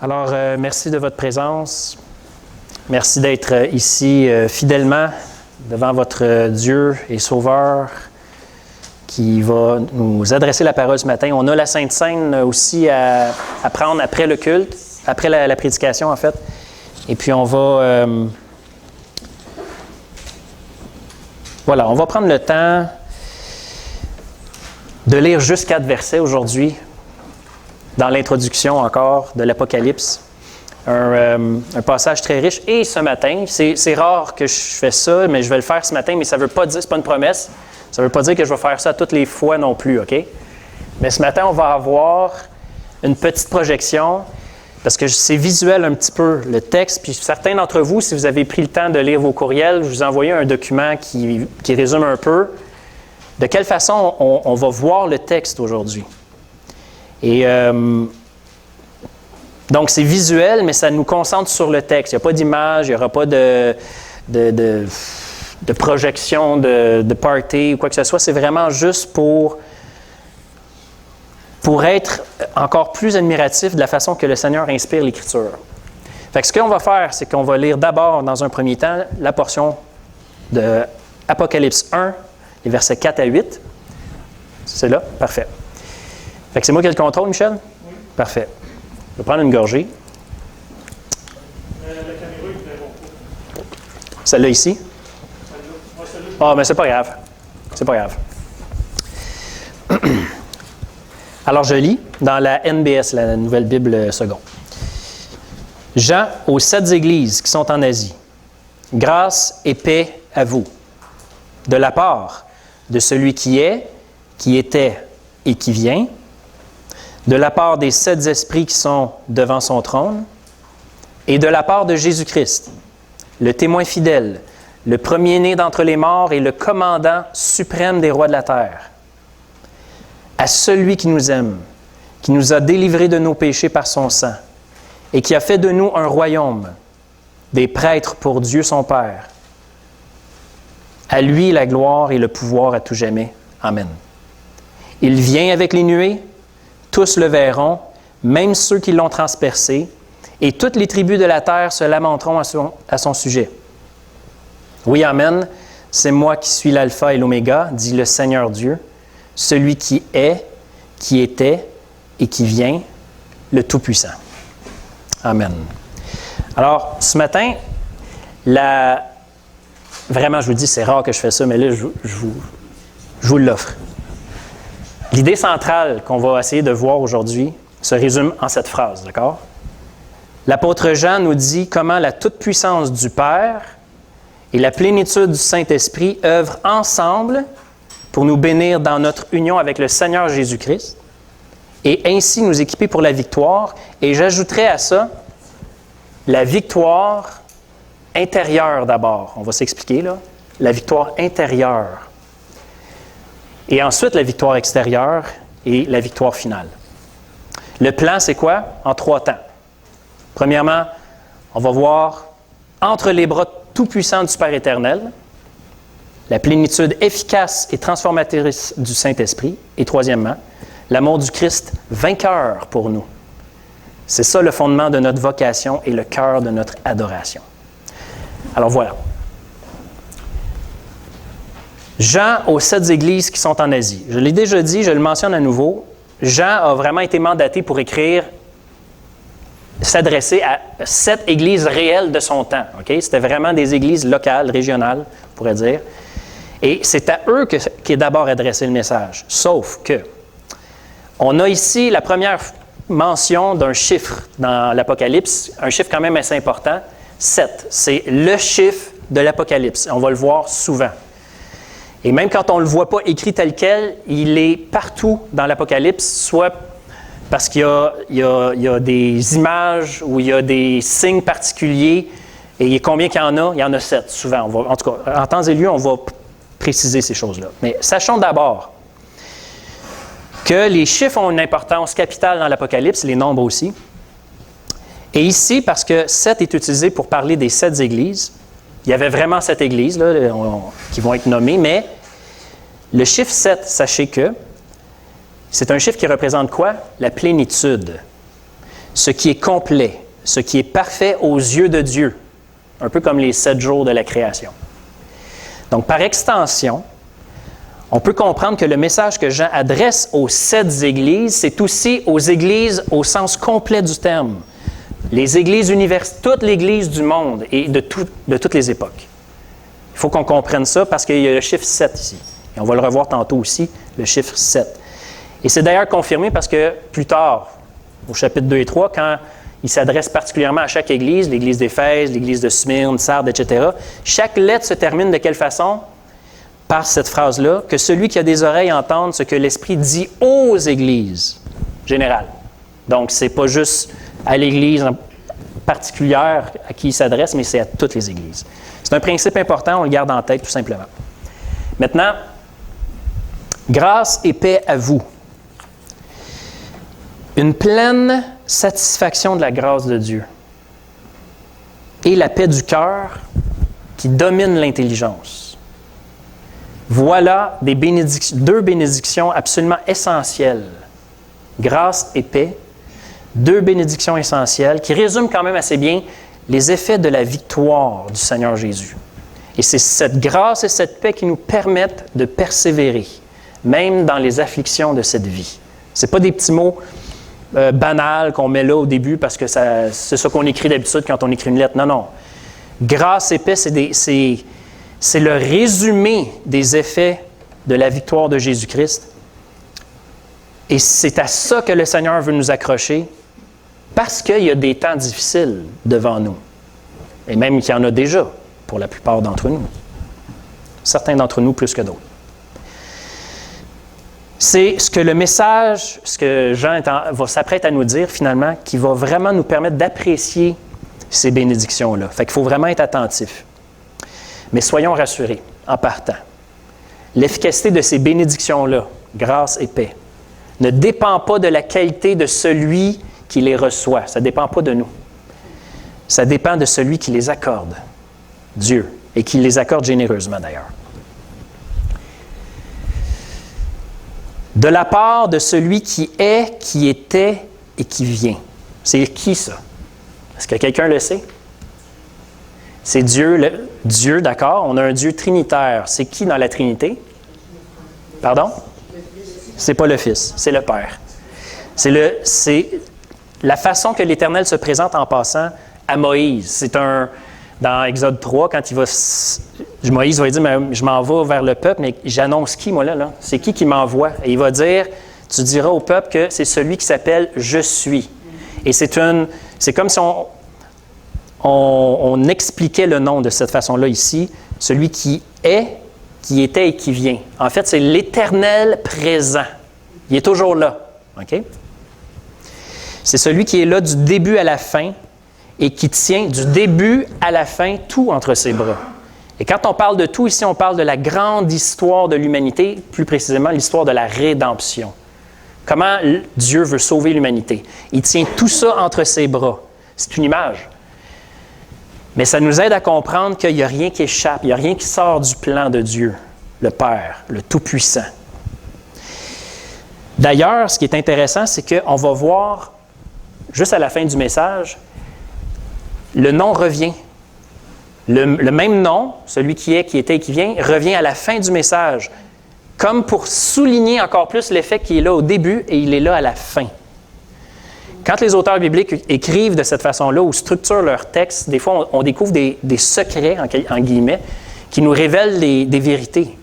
Alors, merci de votre présence. Merci d'être ici fidèlement devant votre Dieu et Sauveur qui va nous adresser la parole ce matin. On a la Sainte Seine aussi à prendre après le culte, après la prédication en fait. Et puis on va... on va prendre le temps de lire juste 4 versets aujourd'hui, dans l'introduction encore de l'Apocalypse. Un passage très riche. Et ce matin, c'est rare que je fais ça, mais je vais le faire ce matin, mais ça ne veut pas dire, c'est pas une promesse, ça ne veut pas dire que je vais faire ça toutes les fois non plus, OK? Mais ce matin, on va avoir une petite projection, parce que c'est visuel un petit peu, le texte. Puis certains d'entre vous, si vous avez pris le temps de lire vos courriels, je vous ai envoyé un document qui résume un peu de quelle façon on va voir le texte aujourd'hui. Et donc, c'est visuel, mais ça nous concentre sur le texte. Il n'y a pas d'image, il n'y aura pas de projection, de party ou quoi que ce soit. C'est vraiment juste pour être encore plus admiratif de la façon que le Seigneur inspire l'Écriture. Fait que ce qu'on va faire, c'est qu'on va lire d'abord, dans un premier temps, la portion de Apocalypse 1, les versets 4 à 8. C'est là? Parfait. Fait que c'est moi qui ai le contrôle, Michel? Oui. Parfait. Je vais prendre une gorgée. La caméra, ils ne verront pas. Celle-là ici? Celle-là. Ah, mais c'est pas grave. C'est pas grave. Alors, je lis dans la NBS, la Nouvelle Bible seconde. Jean, aux 7 églises qui sont en Asie, grâce et paix à vous, de la part de celui qui est, qui était et qui vient, de la part des 7 esprits qui sont devant son trône, et de la part de Jésus-Christ, le témoin fidèle, le premier-né d'entre les morts et le commandant suprême des rois de la terre. À celui qui nous aime, qui nous a délivrés de nos péchés par son sang, et qui a fait de nous un royaume, des prêtres pour Dieu son Père. À lui la gloire et le pouvoir à tout jamais. Amen. Il vient avec les nuées, tous le verront, même ceux qui l'ont transpercé, et toutes les tribus de la terre se lamenteront à son sujet. Oui, amen, c'est moi qui suis l'alpha et l'oméga, dit le Seigneur Dieu, celui qui est, qui était et qui vient, le Tout-Puissant. Amen. Alors, ce matin, vraiment, je vous dis, c'est rare que je fais ça, mais là, je vous l'offre. L'idée centrale qu'on va essayer de voir aujourd'hui se résume en cette phrase, d'accord? L'apôtre Jean nous dit comment la toute-puissance du Père et la plénitude du Saint-Esprit œuvrent ensemble pour nous bénir dans notre union avec le Seigneur Jésus-Christ et ainsi nous équiper pour la victoire. Et j'ajouterais à ça la victoire intérieure d'abord. On va s'expliquer, là. La victoire intérieure. Et ensuite, la victoire extérieure et la victoire finale. Le plan, c'est quoi? En 3 temps. Premièrement, on va voir entre les bras tout-puissants du Père éternel, la plénitude efficace et transformatrice du Saint-Esprit. Et troisièmement, l'amour du Christ vainqueur pour nous. C'est ça le fondement de notre vocation et le cœur de notre adoration. Alors voilà. Jean aux 7 églises qui sont en Asie. Je l'ai déjà dit, je le mentionne à nouveau. Jean a vraiment été mandaté pour s'adresser à 7 églises réelles de son temps. Okay? C'était vraiment des églises locales, régionales, on pourrait dire. Et c'est à eux qu'est d'abord adressé le message. Sauf que, on a ici la première mention d'un chiffre dans l'Apocalypse, un chiffre quand même assez important, 7. C'est le chiffre de l'Apocalypse. On va le voir souvent. Et même quand on ne le voit pas écrit tel quel, il est partout dans l'Apocalypse, soit parce qu'il y a des images ou il y a des signes particuliers. Et combien qu'il y en a? Il y en a 7, souvent. En tout cas, en temps et lieu, on va préciser ces choses-là. Mais sachons d'abord que les chiffres ont une importance capitale dans l'Apocalypse, les nombres aussi. Et ici, parce que 7 est utilisé pour parler des 7 églises, il y avait vraiment 7 églises là, qui vont être nommées, mais le chiffre 7, sachez que c'est un chiffre qui représente quoi? La plénitude. ce qui est complet, ce qui est parfait aux yeux de Dieu, un peu comme les 7 jours de la création. Donc, par extension, on peut comprendre que le message que Jean adresse aux 7 églises, c'est aussi aux églises au sens complet du terme. Les églises universelles, toute l'Église du monde et de toutes les époques. Il faut qu'on comprenne ça parce qu'il y a le chiffre 7 ici. Et on va le revoir tantôt aussi, le chiffre 7. Et c'est d'ailleurs confirmé parce que plus tard, au chapitre 2 et 3, quand il s'adresse particulièrement à chaque église, l'église d'Éphèse, l'église de Smyrne, Sardes, etc., chaque lettre se termine de quelle façon? Par cette phrase-là, que celui qui a des oreilles entende ce que l'Esprit dit aux églises générales. Donc, ce n'est pas juste à l'église particulière à qui il s'adresse, mais c'est à toutes les églises. C'est un principe important, on le garde en tête tout simplement. Maintenant, grâce et paix à vous. Une pleine satisfaction de la grâce de Dieu et la paix du cœur qui domine l'intelligence. Voilà deux bénédictions absolument essentielles. Grâce et paix, 2 bénédictions essentielles qui résument quand même assez bien les effets de la victoire du Seigneur Jésus. Et c'est cette grâce et cette paix qui nous permettent de persévérer, même dans les afflictions de cette vie. Ce n'est pas des petits mots banals qu'on met là au début parce que c'est ça qu'on écrit d'habitude quand on écrit une lettre. Non, non. Grâce et paix, c'est le résumé des effets de la victoire de Jésus-Christ. Et c'est à ça que le Seigneur veut nous accrocher parce qu'il y a des temps difficiles devant nous. Et même qu'il y en a déjà pour la plupart d'entre nous. Certains d'entre nous plus que d'autres. C'est ce que le message, ce que Jean s'apprête à nous dire finalement, qui va vraiment nous permettre d'apprécier ces bénédictions-là. Fait qu'il faut vraiment être attentif. Mais soyons rassurés en partant. L'efficacité de ces bénédictions-là, grâce et paix, ne dépend pas de la qualité de celui qui les reçoit. Ça ne dépend pas de nous. Ça dépend de celui qui les accorde, Dieu, et qui les accorde généreusement d'ailleurs. De la part de celui qui est, qui était et qui vient. C'est qui ça? Est-ce que quelqu'un le sait? C'est Dieu, Dieu, d'accord? On a un Dieu trinitaire. C'est qui dans la Trinité? Pardon? C'est pas le Fils, c'est le Père. C'est la façon que l'Éternel se présente en passant à Moïse. C'est dans Exode 3, quand Moïse va dire, mais je m'en vais vers le peuple, mais j'annonce qui, moi, là? C'est qui m'envoie? Et il va dire, tu diras au peuple que c'est celui qui s'appelle « Je suis ». Et c'est comme si on expliquait le nom de cette façon-là ici, celui qui est, qui était et qui vient. En fait, c'est l'Éternel présent. Il est toujours là. OK? C'est celui qui est là du début à la fin et qui tient du début à la fin tout entre ses bras. Et quand on parle de tout ici, on parle de la grande histoire de l'humanité, plus précisément l'histoire de la rédemption. Comment Dieu veut sauver l'humanité. Il tient tout ça entre ses bras. C'est une image. Mais ça nous aide à comprendre qu'il n'y a rien qui échappe, il n'y a rien qui sort du plan de Dieu, le Père, le Tout-Puissant. D'ailleurs, ce qui est intéressant, c'est qu'on va voir, juste à la fin du message, le nom revient. Le même nom, celui qui est, qui était et qui vient, revient à la fin du message, comme pour souligner encore plus l'effet qui est là au début et il est là à la fin. Quand les auteurs bibliques écrivent de cette façon-là ou structurent leurs textes, des fois, on découvre des secrets, en guillemets, qui nous révèlent des vérités.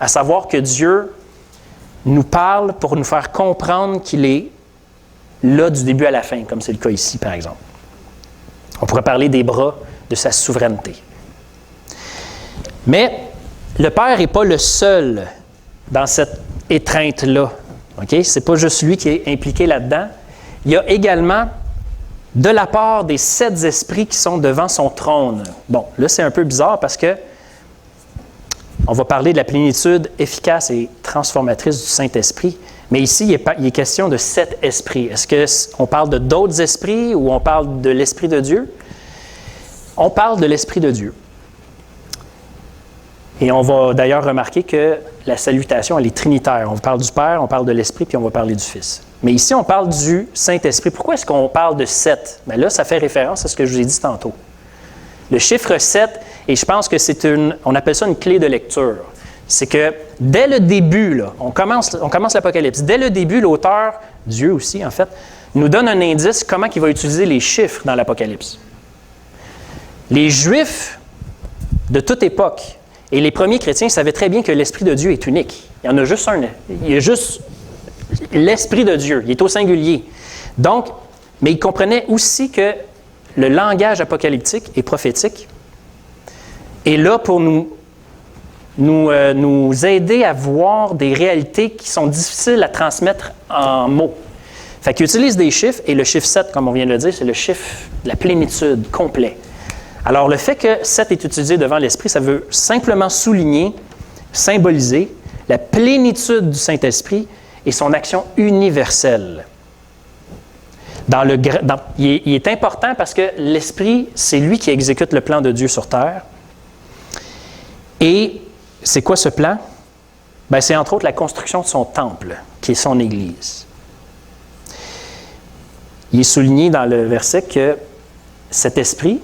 À savoir que Dieu nous parle pour nous faire comprendre qu'il est là du début à la fin, comme c'est le cas ici, par exemple. On pourrait parler des bras de sa souveraineté. Mais le Père n'est pas le seul dans cette étreinte-là. Okay? Ce n'est pas juste lui qui est impliqué là-dedans. Il y a également de la part des 7 esprits qui sont devant son trône. Bon, là, c'est un peu bizarre parce que on va parler de la plénitude efficace et transformatrice du Saint-Esprit, mais ici, il est question de 7 esprits. Est-ce qu'on parle de d'autres esprits ou on parle de l'Esprit de Dieu? On parle de l'Esprit de Dieu. Et on va d'ailleurs remarquer que la salutation, elle est trinitaire. On parle du Père, on parle de l'Esprit, puis on va parler du Fils. Mais ici, on parle du Saint-Esprit. Pourquoi est-ce qu'on parle de 7? Bien là, ça fait référence à ce que je vous ai dit tantôt. Le chiffre 7, et je pense que on appelle ça une clé de lecture. C'est que dès le début, là, on commence l'Apocalypse, dès le début, l'auteur, Dieu aussi en fait, nous donne un indice comment il va utiliser les chiffres dans l'Apocalypse. Les Juifs de toute époque et les premiers chrétiens savaient très bien que l'Esprit de Dieu est unique. Il y en a juste un. Il y a juste l'Esprit de Dieu. Il est au singulier. Donc, mais ils comprenaient aussi que le langage apocalyptique et prophétique est là pour nous aider à voir des réalités qui sont difficiles à transmettre en mots. Fait qu'ils utilisent des chiffres, et le chiffre 7, comme on vient de le dire, c'est le chiffre de la plénitude, complet. Alors, le fait que 7 est utilisé devant l'Esprit, ça veut simplement souligner, symboliser la plénitude du Saint-Esprit et son action universelle. Il est important parce que l'Esprit, c'est lui qui exécute le plan de Dieu sur terre. Et c'est quoi ce plan? Bien, c'est entre autres la construction de son temple, qui est son Église. Il est souligné dans le verset que cet Esprit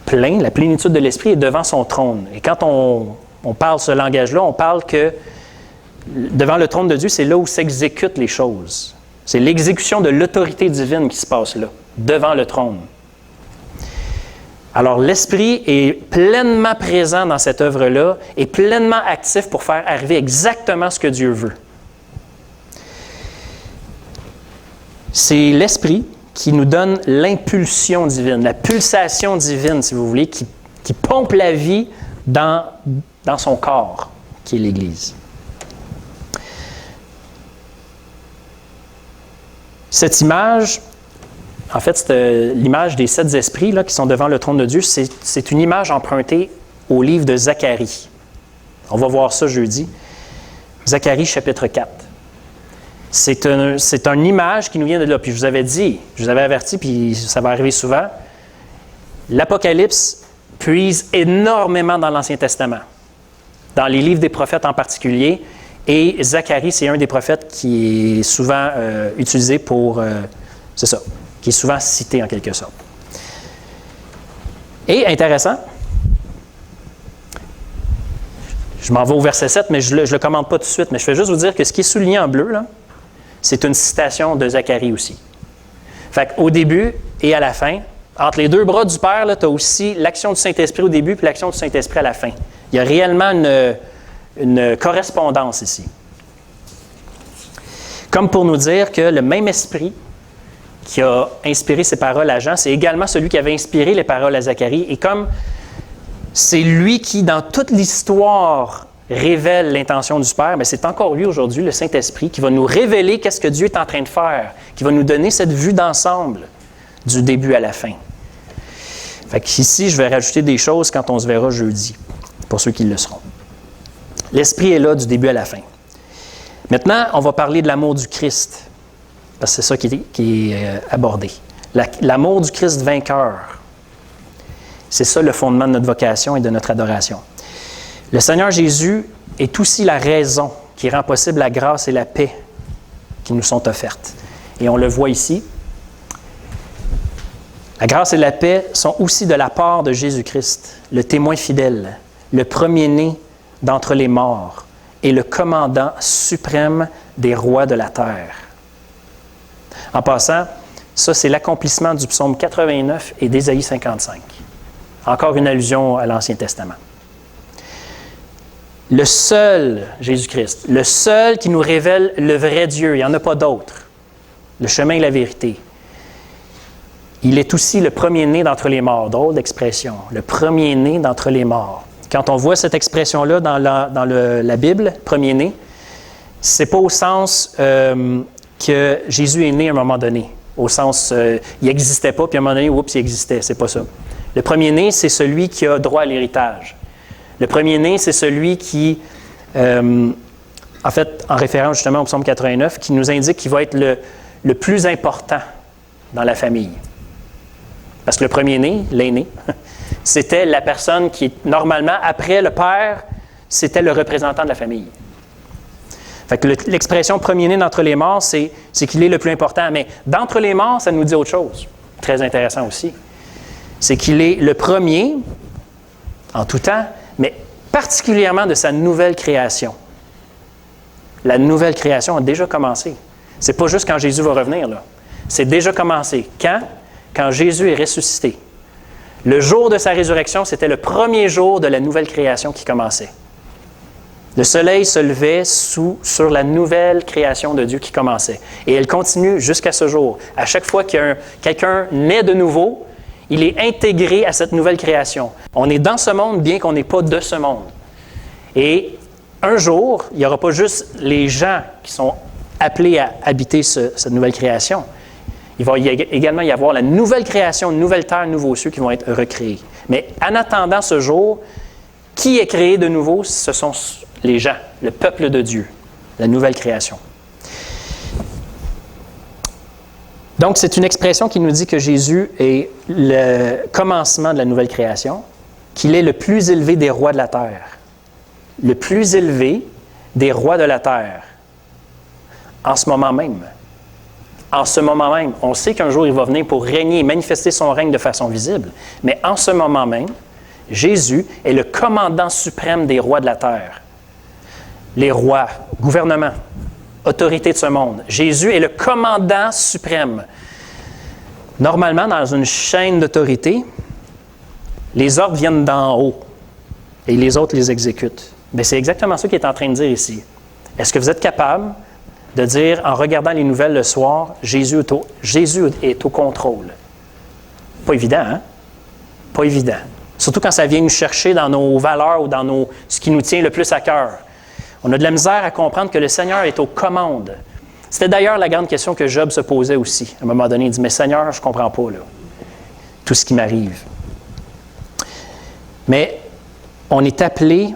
plein, la plénitude de l'Esprit est devant son trône. Et quand on parle ce langage-là, on parle que devant le trône de Dieu, c'est là où s'exécutent les choses. C'est l'exécution de l'autorité divine qui se passe là, devant le trône. Alors, l'Esprit est pleinement présent dans cette œuvre-là et pleinement actif pour faire arriver exactement ce que Dieu veut. C'est l'Esprit qui nous donne l'impulsion divine, la pulsation divine, si vous voulez, qui pompe la vie dans son corps, qui est l'Église. Cette image, en fait, c'est l'image des 7 esprits là, qui sont devant le trône de Dieu. C'est une image empruntée au livre de Zacharie. On va voir ça jeudi. Zacharie, chapitre 4. C'est une image qui nous vient de là. Puis je vous avais dit, je vous avais averti, puis ça va arriver souvent. L'Apocalypse puise énormément dans l'Ancien Testament, dans les livres des prophètes en particulier. Et Zacharie, c'est un des prophètes qui est souvent utilisé pour... c'est ça, qui est souvent cité en quelque sorte. Et intéressant, je m'en vais au verset 7, mais je ne le commente pas tout de suite, mais je vais juste vous dire que ce qui est souligné en bleu, là, c'est une citation de Zacharie aussi. Fait qu'au début et à la fin, entre les deux bras du Père, tu as aussi l'action du Saint-Esprit au début puis l'action du Saint-Esprit à la fin. Il y a réellement une correspondance ici. Comme pour nous dire que le même esprit qui a inspiré ces paroles à Jean, c'est également celui qui avait inspiré les paroles à Zacharie. Et comme c'est lui qui, dans toute l'histoire, révèle l'intention du Père, mais c'est encore lui aujourd'hui, le Saint-Esprit, qui va nous révéler qu'est-ce que Dieu est en train de faire, qui va nous donner cette vue d'ensemble du début à la fin. Fait qu'ici, je vais rajouter des choses quand on se verra jeudi, pour ceux qui le seront. L'Esprit est là du début à la fin. Maintenant, on va parler de l'amour du Christ, parce que c'est ça qui est abordé. L'amour du Christ vainqueur. C'est ça le fondement de notre vocation et de notre adoration. Le Seigneur Jésus est aussi la raison qui rend possible la grâce et la paix qui nous sont offertes. Et on le voit ici. La grâce et la paix sont aussi de la part de Jésus-Christ, le témoin fidèle, le premier-né d'entre les morts et le commandant suprême des rois de la terre. En passant, ça c'est l'accomplissement du psaume 89 et d'Ésaïe 55. Encore une allusion à l'Ancien Testament. Le seul, Jésus-Christ, le seul qui nous révèle le vrai Dieu, il n'y en a pas d'autre, le chemin et la vérité. Il est aussi le premier-né d'entre les morts, drôle d'expression, le premier-né d'entre les morts. Quand on voit cette expression-là dans la Bible, premier-né, c'est pas au sens que Jésus est né à un moment donné, au sens il n'existait pas, puis à un moment donné, oups, il existait, c'est pas ça. Le premier-né, c'est celui qui a droit à l'héritage. Le premier-né, c'est celui qui, en fait, en référence justement au psaume 89, qui nous indique qu'il va être le plus important dans la famille. Parce que le premier-né, l'aîné, c'était la personne qui, normalement, après le père, c'était le représentant de la famille. Fait que l'expression « premier-né d'entre les morts », c'est qu'il est le plus important. Mais d'entre les morts, ça nous dit autre chose. Très intéressant aussi. C'est qu'il est le premier, en tout temps, mais particulièrement de sa nouvelle création. La nouvelle création a déjà commencé. Ce n'est pas juste quand Jésus va revenir, là. C'est déjà commencé. Quand? Quand Jésus est ressuscité. Le jour de sa résurrection, c'était le premier jour de la nouvelle création qui commençait. Le soleil se levait sur la nouvelle création de Dieu qui commençait. Et elle continue jusqu'à ce jour. À chaque fois que quelqu'un naît de nouveau, il est intégré à cette nouvelle création. On est dans ce monde, bien qu'on n'est pas de ce monde. Et un jour, il n'y aura pas juste les gens qui sont appelés à habiter cette nouvelle création. Il va également y avoir la nouvelle création, une nouvelle terre, de nouveaux cieux qui vont être recréés. Mais en attendant ce jour, qui est créé de nouveau? Ce sont les gens, le peuple de Dieu, la nouvelle création. Donc, c'est une expression qui nous dit que Jésus est le commencement de la nouvelle création, qu'il est le plus élevé des rois de la terre. Le plus élevé des rois de la terre. En ce moment même. En ce moment même. On sait qu'un jour, il va venir pour régner et manifester son règne de façon visible. Mais en ce moment même, Jésus est le commandant suprême des rois de la terre. Les rois, gouvernement, autorité de ce monde. Jésus est le commandant suprême. Normalement, dans une chaîne d'autorité, les ordres viennent d'en haut et les autres les exécutent. Bien, c'est exactement ça qu'il est en train de dire ici. Est-ce que vous êtes capable de dire, en regardant les nouvelles le soir, Jésus est au contrôle? Pas évident, hein? Pas évident. Surtout quand ça vient nous chercher dans nos valeurs ou dans ce qui nous tient le plus à cœur. On a de la misère à comprendre que le Seigneur est aux commandes. C'était d'ailleurs la grande question que Job se posait aussi. À un moment donné, il dit, « Mais Seigneur, je ne comprends pas là, tout ce qui m'arrive. » Mais on est appelé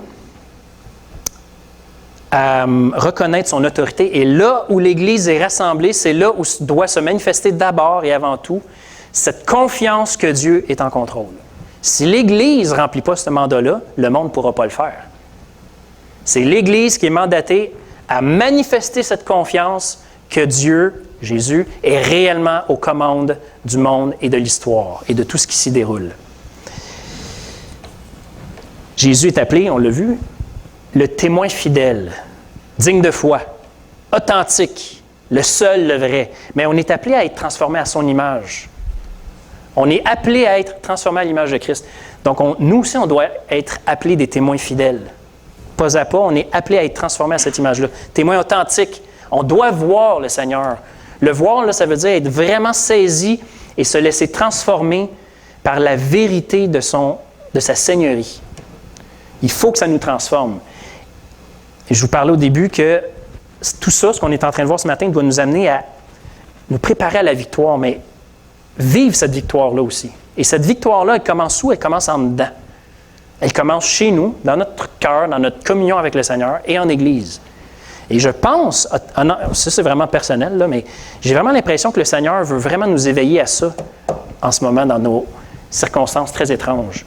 à reconnaître son autorité. Et là où l'Église est rassemblée, c'est là où doit se manifester d'abord et avant tout cette confiance que Dieu est en contrôle. Si l'Église ne remplit pas ce mandat-là, le monde ne pourra pas le faire. C'est l'Église qui est mandatée à manifester cette confiance que Dieu, Jésus, est réellement aux commandes du monde et de l'histoire et de tout ce qui s'y déroule. Jésus est appelé, on l'a vu, le témoin fidèle, digne de foi, authentique, le seul, le vrai. Mais on est appelé à être transformé à son image. On est appelé à être transformé à l'image de Christ. Donc, nous aussi, on doit être appelés des témoins fidèles. Pas à pas, on est appelé à être transformé à cette image-là. Témoin authentique. On doit voir le Seigneur. Le voir, là, ça veut dire être vraiment saisi et se laisser transformer par la vérité de sa seigneurie. Il faut que ça nous transforme. Et je vous parlais au début que tout ça, ce qu'on est en train de voir ce matin, doit nous amener à nous préparer à la victoire, mais vivre cette victoire-là aussi. Et cette victoire-là, elle commence où? Elle commence en dedans. Elle commence chez nous, dans notre cœur, dans notre communion avec le Seigneur et en Église. Et je pense, ça c'est vraiment personnel, là, mais j'ai vraiment l'impression que le Seigneur veut vraiment nous éveiller à ça en ce moment dans nos circonstances très étranges.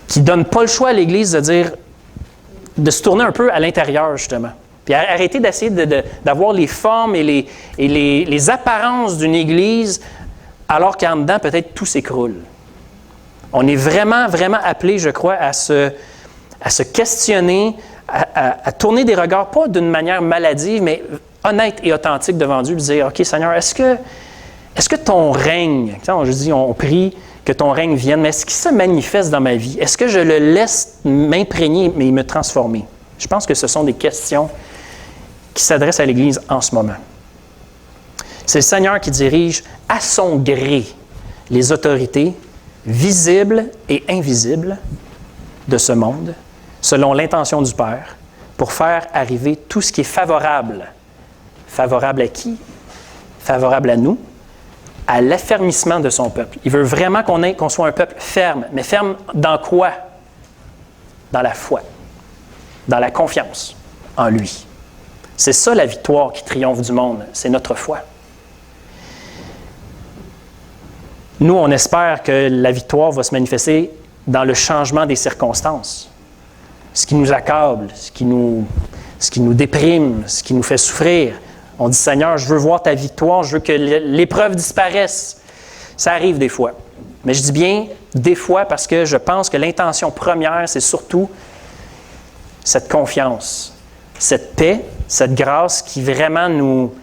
Qui ne donne pas le choix à l'Église de se tourner un peu à l'intérieur, justement. Puis arrêter d'essayer d'avoir les formes et les apparences d'une Église, alors qu'en dedans, peut-être tout s'écroule. On est vraiment, vraiment appelé, je crois, à se questionner, à tourner des regards, pas d'une manière maladive, mais honnête et authentique devant Dieu, de dire, OK, Seigneur, est-ce que ton règne, je dis, on prie que ton règne vienne, mais est-ce qu'il se manifeste dans ma vie? Est-ce que je le laisse m'imprégner et me transformer? Je pense que ce sont des questions qui s'adressent à l'Église en ce moment. C'est le Seigneur qui dirige à son gré les autorités visibles et invisibles de ce monde, selon l'intention du Père, pour faire arriver tout ce qui est favorable. Favorable à qui? Favorable à nous, à l'affermissement de son peuple. Il veut vraiment qu'on soit un peuple ferme. Mais ferme dans quoi? Dans la foi, dans la confiance en lui. C'est ça la victoire qui triomphe du monde, c'est notre foi. Nous, on espère que la victoire va se manifester dans le changement des circonstances. ce qui nous accable, ce qui nous déprime, ce qui nous fait souffrir. On dit, Seigneur, je veux voir ta victoire, je veux que l'épreuve disparaisse. Ça arrive des fois. Mais je dis bien des fois parce que je pense que l'intention première, c'est surtout cette confiance, cette paix, cette grâce qui vraiment nous...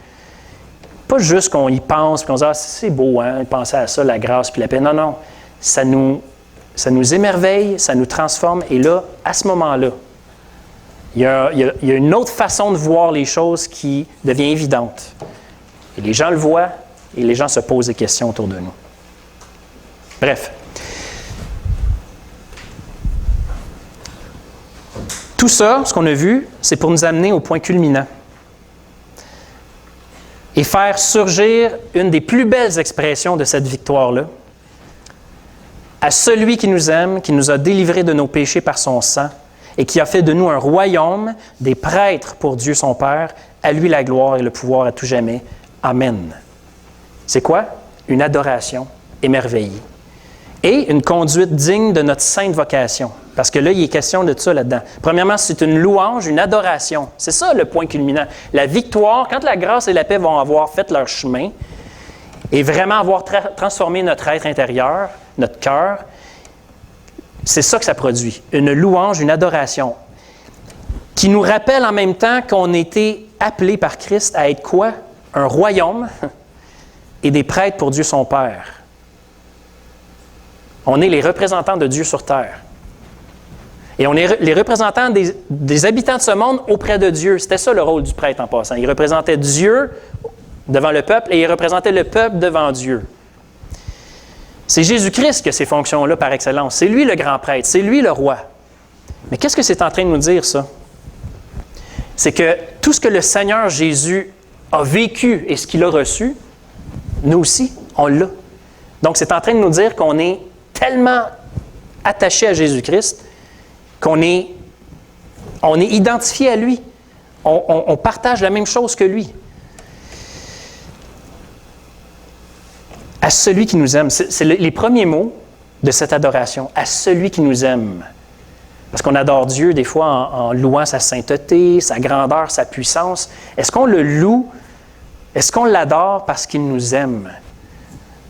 Pas juste qu'on y pense et qu'on se dit « Ah, c'est beau, hein, penser à ça, la grâce puis la paix. » Non, non. Ça nous émerveille, ça nous transforme. Et là, à ce moment-là, il y a une autre façon de voir les choses qui devient évidente. Et les gens le voient et les gens se posent des questions autour de nous. Bref. Tout ça, ce qu'on a vu, c'est pour nous amener au point culminant et faire surgir une des plus belles expressions de cette victoire-là. À celui qui nous aime, qui nous a délivrés de nos péchés par son sang et qui a fait de nous un royaume, des prêtres pour Dieu son Père, à lui la gloire et le pouvoir à tout jamais. Amen. C'est quoi? Une adoration émerveillée. Et une conduite digne de notre sainte vocation. Parce que là, il est question de ça là-dedans. Premièrement, c'est une louange, une adoration. C'est ça le point culminant. La victoire, quand la grâce et la paix vont avoir fait leur chemin et vraiment avoir transformé notre être intérieur, notre cœur, c'est ça que ça produit. Une louange, une adoration qui nous rappelle en même temps qu'on a été appelés par Christ à être quoi? Un royaume et des prêtres pour Dieu son Père. On est les représentants de Dieu sur terre. Et on est les représentants des habitants de ce monde auprès de Dieu. C'était ça le rôle du prêtre en passant. Il représentait Dieu devant le peuple et il représentait le peuple devant Dieu. C'est Jésus-Christ qui a ces fonctions-là par excellence. C'est lui le grand prêtre, c'est lui le roi. Mais qu'est-ce que c'est en train de nous dire, ça? C'est que tout ce que le Seigneur Jésus a vécu et ce qu'il a reçu, nous aussi, on l'a. Donc, c'est en train de nous dire qu'on est tellement attaché à Jésus-Christ qu'on est identifié à lui. On partage la même chose que lui. À celui qui nous aime. C'est les premiers mots de cette adoration. À celui qui nous aime. Parce qu'on adore Dieu des fois en louant sa sainteté, sa grandeur, sa puissance. Est-ce qu'on le loue? Est-ce qu'on l'adore parce qu'il nous aime?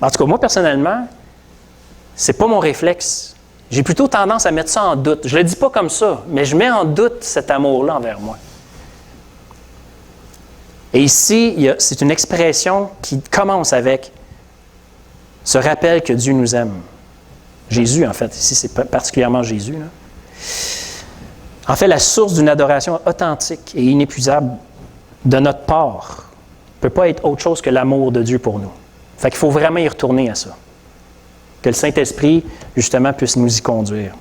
En tout cas, moi, personnellement, c'est pas mon réflexe. J'ai plutôt tendance à mettre ça en doute. Je ne le dis pas comme ça, mais je mets en doute cet amour-là envers moi. Et ici, c'est une expression qui commence avec ce rappel que Dieu nous aime. Jésus, en fait. Ici, c'est particulièrement Jésus, là. En fait, la source d'une adoration authentique et inépuisable de notre part ne peut pas être autre chose que l'amour de Dieu pour nous. Fait qu'il faut vraiment y retourner à ça. Que le Saint-Esprit, justement, puisse nous y conduire.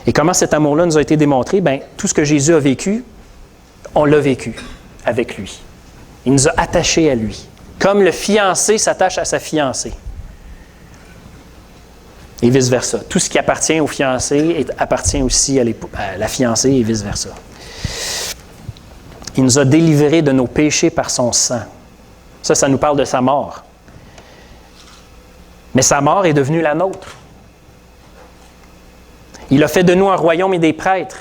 Et comment cet amour-là nous a été démontré? Bien, tout ce que Jésus a vécu, on l'a vécu avec lui. Il nous a attachés à lui. Comme le fiancé s'attache à sa fiancée. Et vice-versa. Tout ce qui appartient au fiancé appartient aussi à la fiancée et vice-versa. Il nous a délivrés de nos péchés par son sang. Ça nous parle de sa mort. Mais sa mort est devenue la nôtre. Il a fait de nous un royaume et des prêtres.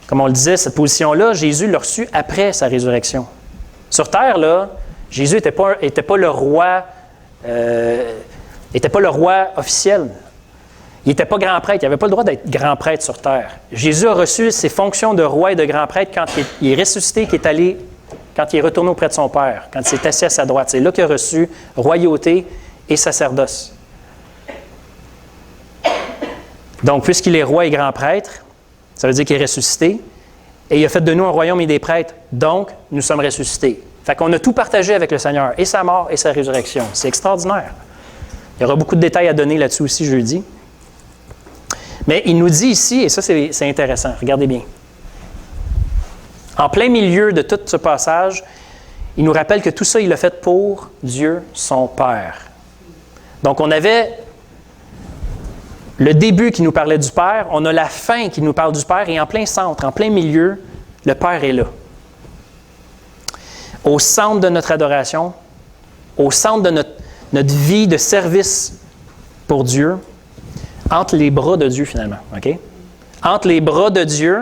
Comme on le disait, cette position-là, Jésus l'a reçue après sa résurrection. Sur terre, là, Jésus n'était pas le roi, n'était pas le roi officiel. Il n'était pas grand prêtre. Il n'avait pas le droit d'être grand prêtre sur terre. Jésus a reçu ses fonctions de roi et de grand prêtre quand il est ressuscité, quand il est retourné auprès de son Père, quand il s'est assis à sa droite. C'est là qu'il a reçu royauté et sacerdoce. Donc, puisqu'il est roi et grand prêtre, ça veut dire qu'il est ressuscité, et il a fait de nous un royaume et des prêtres. Donc, nous sommes ressuscités. Fait qu'on a tout partagé avec le Seigneur, et sa mort et sa résurrection. C'est extraordinaire. Il y aura beaucoup de détails à donner là-dessus aussi jeudi. Mais il nous dit ici, et ça c'est intéressant, regardez bien. En plein milieu de tout ce passage, il nous rappelle que tout ça, il l'a fait pour Dieu, son Père. Donc, on avait le début qui nous parlait du Père, on a la fin qui nous parle du Père, et en plein centre, en plein milieu, le Père est là. Au centre de notre adoration, au centre de notre vie de service pour Dieu, entre les bras de Dieu finalement. OK? entre les bras de Dieu.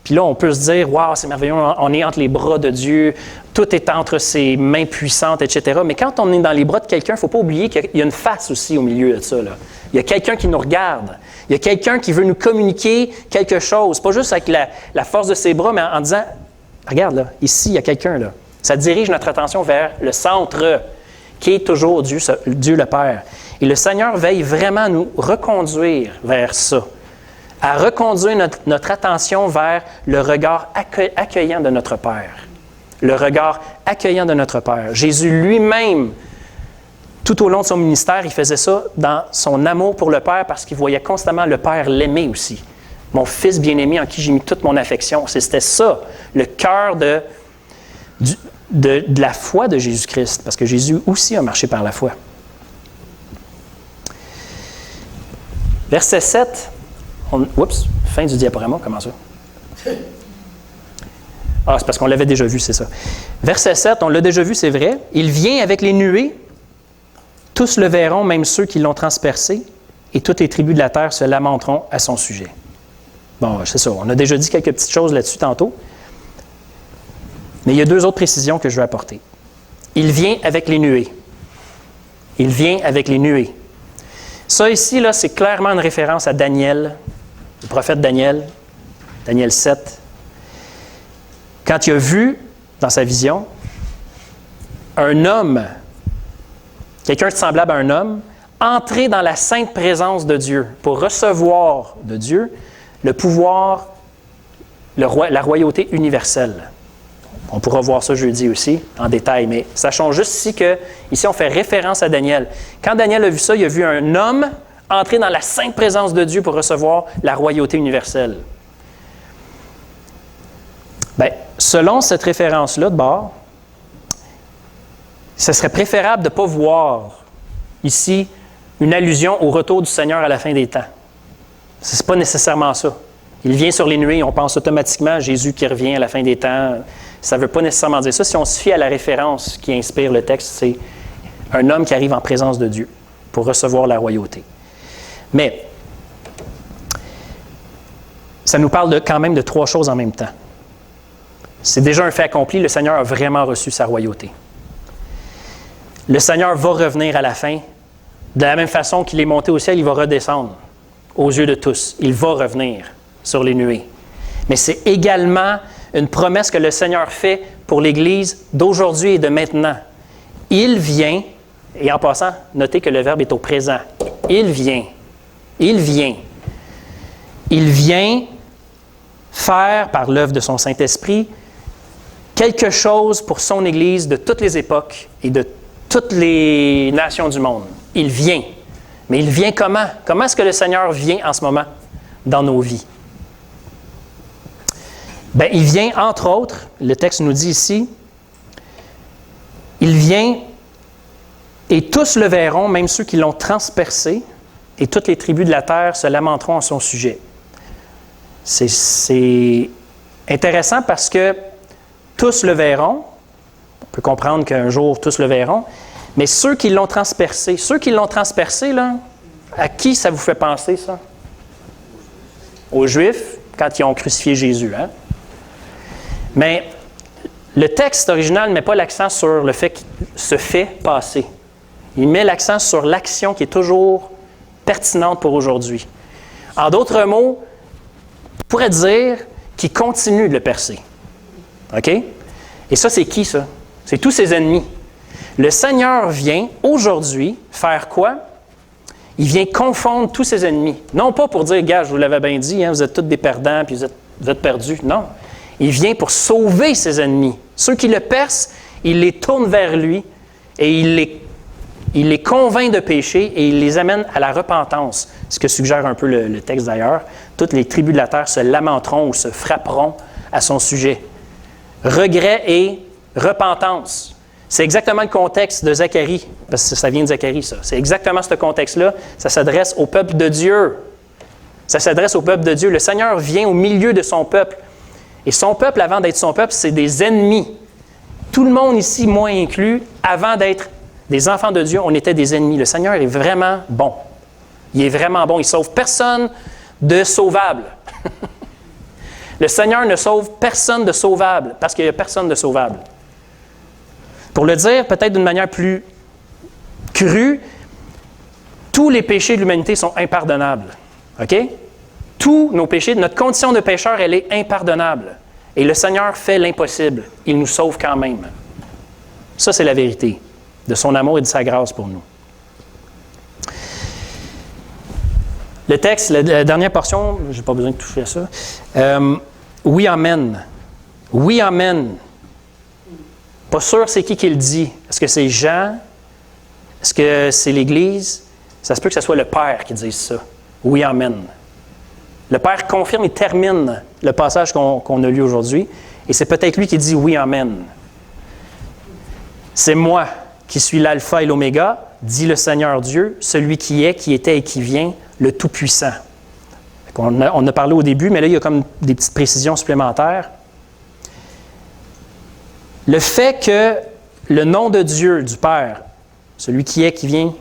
Puis là, on peut se dire, « Wow, c'est merveilleux, on est entre les bras de Dieu, tout est entre ses mains puissantes, etc. » Mais quand on est dans les bras de quelqu'un, il ne faut pas oublier qu'il y a une face aussi au milieu de ça, là. Il y a quelqu'un qui nous regarde. Il y a quelqu'un qui veut nous communiquer quelque chose. Pas juste avec la force de ses bras, mais en disant, « Regarde, là, ici, il y a quelqu'un, là. » Ça dirige notre attention vers le centre, qui est toujours Dieu le Père. Et le Seigneur veille vraiment à nous reconduire vers ça, à reconduire notre attention vers le regard accueillant de notre Père. Le regard accueillant de notre Père. Jésus lui-même, tout au long de son ministère, il faisait ça dans son amour pour le Père parce qu'il voyait constamment le Père l'aimer aussi. Mon Fils bien-aimé en qui j'ai mis toute mon affection. C'était ça, le cœur de la foi de Jésus-Christ, parce que Jésus aussi a marché par la foi. Verset 7. Oups, fin du diaporama, comment ça? Ah, c'est parce qu'on l'avait déjà vu, c'est ça. Verset 7, on l'a déjà vu, c'est vrai. Il vient avec les nuées, tous le verront, même ceux qui l'ont transpercé, et toutes les tribus de la terre se lamenteront à son sujet. Bon, c'est ça, on a déjà dit quelques petites choses là-dessus tantôt. Mais il y a 2 autres précisions que je veux apporter. Il vient avec les nuées. Il vient avec les nuées. Ça ici, là, c'est clairement une référence à Daniel, le prophète Daniel, Daniel 7. Quand il a vu, dans sa vision, un homme, quelqu'un de semblable à un homme, entrer dans la sainte présence de Dieu pour recevoir de Dieu le pouvoir, la royauté universelle. On pourra voir ça jeudi aussi, en détail, mais sachons juste ici ici on fait référence à Daniel. Quand Daniel a vu ça, il a vu un homme entrer dans la sainte présence de Dieu pour recevoir la royauté universelle. Bien, selon cette référence-là de bord, ce serait préférable de ne pas voir ici une allusion au retour du Seigneur à la fin des temps. Ce n'est pas nécessairement ça. Il vient sur les nuées, on pense automatiquement à Jésus qui revient à la fin des temps. Ça ne veut pas nécessairement dire ça. Si on se fie à la référence qui inspire le texte, c'est un homme qui arrive en présence de Dieu pour recevoir la royauté. Mais ça nous parle quand même de 3 choses en même temps. C'est déjà un fait accompli, le Seigneur a vraiment reçu sa royauté. Le Seigneur va revenir à la fin. De la même façon qu'il est monté au ciel, il va redescendre aux yeux de tous. Il va revenir sur les nuées. Mais c'est également une promesse que le Seigneur fait pour l'Église d'aujourd'hui et de maintenant. Il vient, et en passant, notez que le verbe est au présent. Il vient. Il vient. Il vient faire, par l'œuvre de son Saint-Esprit, quelque chose pour son Église de toutes les époques et de toutes les nations du monde. Il vient. Mais il vient comment? Comment est-ce que le Seigneur vient en ce moment dans nos vies? Bien, il vient, entre autres, le texte nous dit ici, il vient et tous le verront, même ceux qui l'ont transpercé, et toutes les tribus de la terre se lamenteront en son sujet. C'est intéressant parce que tous le verront, on peut comprendre qu'un jour tous le verront, mais ceux qui l'ont transpercé, là, à qui ça vous fait penser, ça? Aux Juifs, quand ils ont crucifié Jésus, hein? Mais le texte original ne met pas l'accent sur le fait qu'il se fait passer. Il met l'accent sur l'action qui est toujours pertinente pour aujourd'hui. En d'autres mots, on pourrait dire qu'il continue de le percer. OK? Et ça, c'est qui, ça? C'est tous ses ennemis. Le Seigneur vient aujourd'hui faire quoi? Il vient confondre tous ses ennemis. Non pas pour dire, gars, je vous l'avais bien dit, hein, vous êtes tous des perdants puis vous êtes perdus. Non. Il vient pour sauver ses ennemis. Ceux qui le percent, il les tourne vers lui et il les convainc de péché et il les amène à la repentance. Ce que suggère un peu le texte d'ailleurs. Toutes les tribus de la terre se lamenteront ou se frapperont à son sujet. Regret et repentance. C'est exactement le contexte de Zacharie, parce que ça vient de Zacharie, ça. C'est exactement ce contexte-là. Ça s'adresse au peuple de Dieu. Ça s'adresse au peuple de Dieu. Le Seigneur vient au milieu de son peuple. Et son peuple, avant d'être son peuple, c'est des ennemis. Tout le monde ici, moi inclus, avant d'être des enfants de Dieu, on était des ennemis. Le Seigneur est vraiment bon. Il est vraiment bon. Il ne sauve personne de sauvable. Le Seigneur ne sauve personne de sauvable, parce qu'il n'y a personne de sauvable. Pour le dire peut-être d'une manière plus crue, tous les péchés de l'humanité sont impardonnables. OK? Tous nos péchés, notre condition de pécheur, elle est impardonnable. Et le Seigneur fait l'impossible. Il nous sauve quand même. Ça, c'est la vérité de son amour et de sa grâce pour nous. Le texte, la dernière portion, je n'ai pas besoin de toucher à ça. Oui, amen. Oui, amen. Pas sûr c'est qui le dit. Est-ce que c'est Jean? Est-ce que c'est l'Église? Ça se peut que ce soit le Père qui dise ça. Oui, amen. Le Père confirme et termine le passage qu'on a lu aujourd'hui. Et c'est peut-être lui qui dit oui, amen. C'est moi qui suis l'alpha et l'oméga, dit le Seigneur Dieu, celui qui est, qui était et qui vient, le Tout-Puissant. On a parlé au début, mais là, il y a comme des petites précisions supplémentaires. Le fait que le nom de Dieu, du Père, celui qui est, qui vient,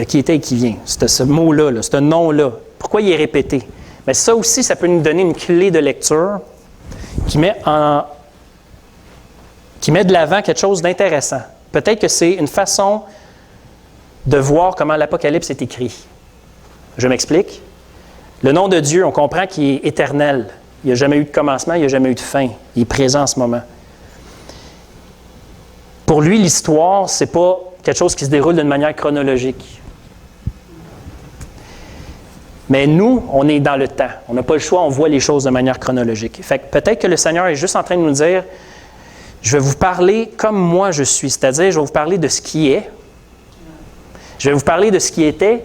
qui était et qui vient, c'est ce mot-là, ce nom-là, pourquoi il est répété? Mais ça aussi, ça peut nous donner une clé de lecture qui met de l'avant quelque chose d'intéressant. Peut-être que c'est une façon de voir comment l'Apocalypse est écrit. Je m'explique. Le nom de Dieu, on comprend qu'il est éternel. Il n'y a jamais eu de commencement, il n'y a jamais eu de fin. Il est présent en ce moment. Pour lui, l'histoire, ce n'est pas quelque chose qui se déroule d'une manière chronologique. Mais nous, on est dans le temps. On n'a pas le choix, on voit les choses de manière chronologique. Fait que peut-être que le Seigneur est juste en train de nous dire, je vais vous parler comme moi je suis, c'est-à-dire je vais vous parler de ce qui est, je vais vous parler de ce qui était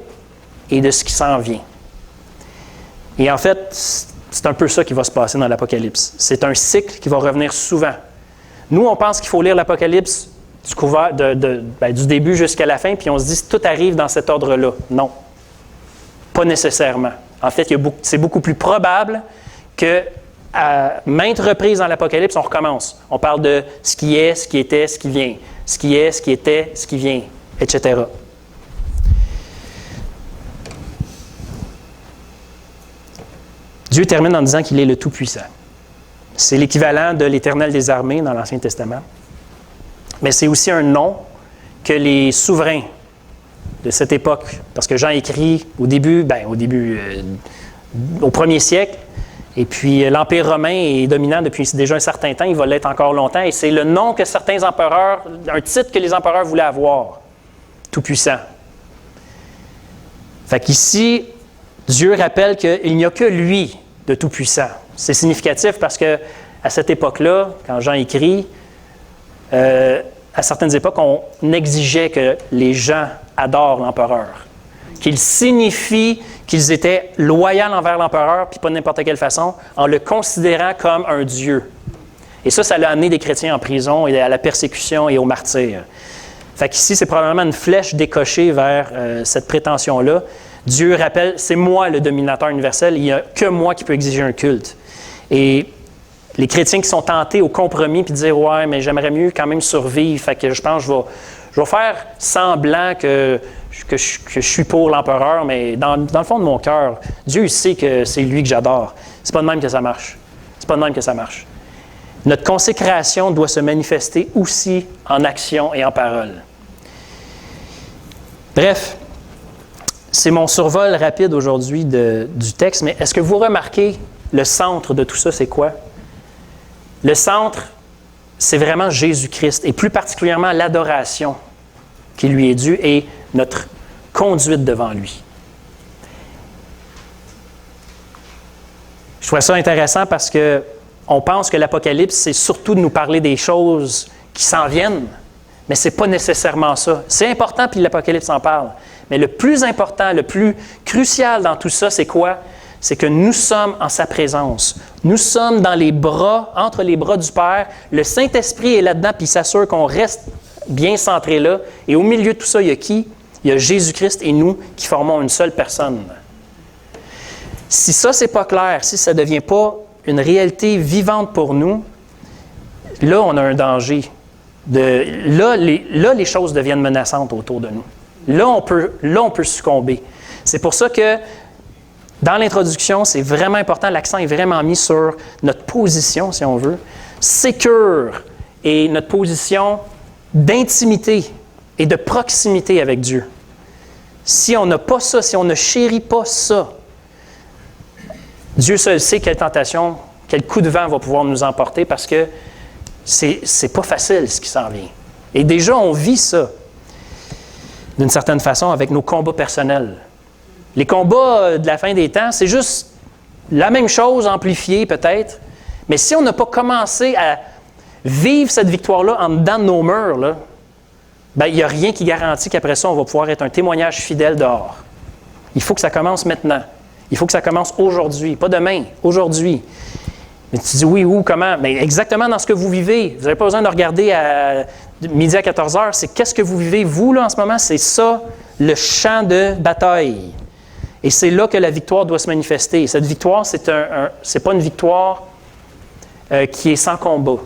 et de ce qui s'en vient. Et en fait, c'est un peu ça qui va se passer dans l'Apocalypse. C'est un cycle qui va revenir souvent. Nous, on pense qu'il faut lire l'Apocalypse du début jusqu'à la fin, puis on se dit que tout arrive dans cet ordre-là. Non, pas nécessairement. En fait, c'est beaucoup plus probable que à maintes reprises dans l'Apocalypse, on recommence. On parle de ce qui est, ce qui était, ce qui vient. Ce qui est, ce qui était, ce qui vient, etc. Dieu termine en disant qu'il est le Tout-Puissant. C'est l'équivalent de l'Éternel des armées dans l'Ancien Testament. Mais c'est aussi un nom que les souverains de cette époque, parce que Jean écrit au premier siècle, et puis l'Empire romain est dominant depuis déjà un certain temps, il va l'être encore longtemps, et c'est le nom que certains empereurs, un titre que les empereurs voulaient avoir, Tout-Puissant. Fait qu'ici, Dieu rappelle qu'il n'y a que lui de Tout-Puissant. C'est significatif parce que à cette époque-là, quand Jean écrit, à certaines époques, on exigeait que les gens adorent l'empereur, qu'ils signifient qu'ils étaient loyaux envers l'empereur, puis pas de n'importe quelle façon, en le considérant comme un dieu. Et ça l'a amené des chrétiens en prison et à la persécution et au martyre. Fait qu'ici, c'est probablement une flèche décochée vers cette prétention-là. Dieu rappelle, c'est moi le dominateur universel, il n'y a que moi qui peux exiger un culte. Et les chrétiens qui sont tentés au compromis puis dire « Ouais, mais j'aimerais mieux quand même survivre, fait que je pense que je vais faire semblant que je suis pour l'empereur, mais dans le fond de mon cœur, Dieu sait que c'est lui que j'adore. » C'est pas de même que ça marche. C'est pas de même que ça marche. Notre consécration doit se manifester aussi en action et en parole. Bref, c'est mon survol rapide aujourd'hui du texte, mais est-ce que vous remarquez le centre de tout ça, c'est quoi? Le centre, c'est vraiment Jésus-Christ, et plus particulièrement l'adoration qui lui est due et notre conduite devant lui. Je trouve ça intéressant parce qu'on pense que l'Apocalypse, c'est surtout de nous parler des choses qui s'en viennent, mais ce n'est pas nécessairement ça. C'est important, puis l'Apocalypse en parle. Mais le plus important, le plus crucial dans tout ça, c'est quoi? C'est que nous sommes en sa présence. Nous sommes dans les bras, entre les bras du Père. Le Saint-Esprit est là-dedans, puis il s'assure qu'on reste bien centré là. Et au milieu de tout ça, il y a qui? Il y a Jésus-Christ et nous qui formons une seule personne. Si ça, c'est pas clair, si ça ne devient pas une réalité vivante pour nous, là, on a un danger. Là, les choses deviennent menaçantes autour de nous. Là, on peut succomber. C'est pour ça que Dans l'introduction, c'est vraiment important, l'accent est vraiment mis sur notre position, si on veut, sécure, et notre position d'intimité et de proximité avec Dieu. Si on n'a pas ça, si on ne chérit pas ça, Dieu seul sait quelle tentation, quel coup de vent va pouvoir nous emporter parce que c'est pas facile ce qui s'en vient. Et déjà, on vit ça, d'une certaine façon, avec nos combats personnels. Les combats de la fin des temps, c'est juste la même chose, amplifiée peut-être, mais si on n'a pas commencé à vivre cette victoire-là en dedans de nos murs, là, ben, il n'y a rien qui garantit qu'après ça, on va pouvoir être un témoignage fidèle dehors. Il faut que ça commence maintenant. Il faut que ça commence aujourd'hui, pas demain, aujourd'hui. Mais tu dis oui, où, comment? Mais exactement dans ce que vous vivez. Vous n'avez pas besoin de regarder à midi à 14 heures. C'est qu'est-ce que vous vivez, vous, là, en ce moment? C'est ça, le champ de bataille. Et c'est là que la victoire doit se manifester. Et cette victoire, c'est pas une victoire qui est sans combat.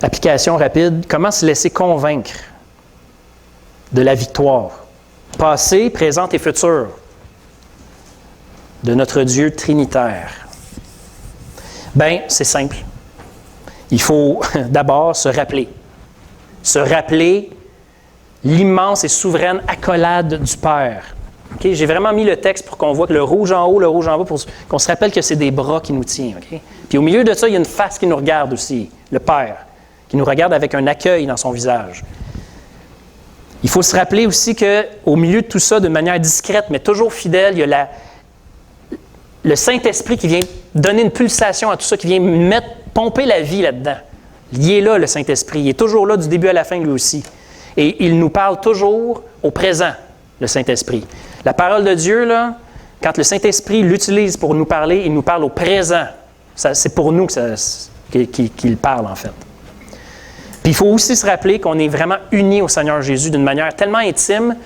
Application rapide. Comment se laisser convaincre de la victoire? Passée, présente et future de notre Dieu trinitaire. Bien, c'est simple. Il faut d'abord se rappeler. Se rappeler l'immense et souveraine accolade du Père. Okay? J'ai vraiment mis le texte pour qu'on voit que le rouge en haut, le rouge en bas, pour qu'on se rappelle que c'est des bras qui nous tiennent. Okay? Puis au milieu de ça, il y a une face qui nous regarde aussi, le Père, qui nous regarde avec un accueil dans son visage. Il faut se rappeler aussi qu'au milieu de tout ça, d'une manière discrète, mais toujours fidèle, il y a le Saint-Esprit qui vient donner une pulsation à tout ça, qui vient pomper la vie là-dedans. Il est là, le Saint-Esprit. Il est toujours là du début à la fin, lui aussi. Et il nous parle toujours au présent, le Saint-Esprit. La parole de Dieu, là, quand le Saint-Esprit l'utilise pour nous parler, il nous parle au présent. C'est pour nous qu'il parle, en fait. Puis il faut aussi se rappeler qu'on est vraiment unis au Seigneur Jésus d'une manière tellement intime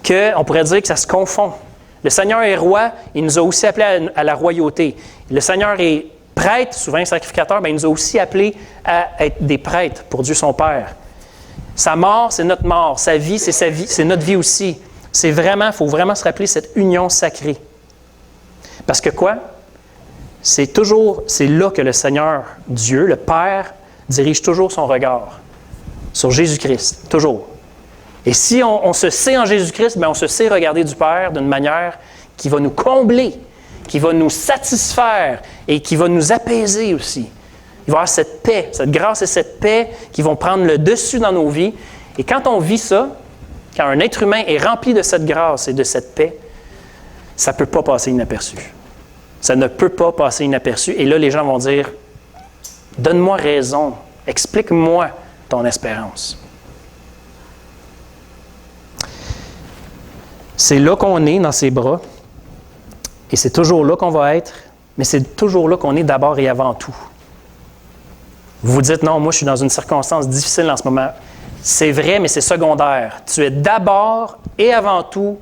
qu'on pourrait dire que ça se confond. Le Seigneur est roi, il nous a aussi appelés à la royauté. Le Seigneur est prêtre, souvent sacrificateur, bien, il nous a aussi appelés à être des prêtres pour Dieu son Père. Sa mort, c'est notre mort. Sa vie, c'est notre vie aussi. Il faut vraiment se rappeler cette union sacrée. Parce que quoi? C'est là que le Seigneur, Dieu, le Père, dirige toujours son regard sur Jésus-Christ, toujours. Et si on se sait en Jésus-Christ, bien, on se sait regarder du Père d'une manière qui va nous combler, qui va nous satisfaire et qui va nous apaiser aussi. Il va y avoir cette paix, cette grâce et cette paix qui vont prendre le dessus dans nos vies. Et quand on vit ça, quand un être humain est rempli de cette grâce et de cette paix, ça ne peut pas passer inaperçu. Ça ne peut pas passer inaperçu. Et là, les gens vont dire, « Donne-moi raison, explique-moi ton espérance. » C'est là qu'on est dans ses bras, et c'est toujours là qu'on va être, mais c'est toujours là qu'on est d'abord et avant tout. Vous vous dites, non, moi je suis dans une circonstance difficile en ce moment. C'est vrai, mais c'est secondaire. Tu es d'abord et avant tout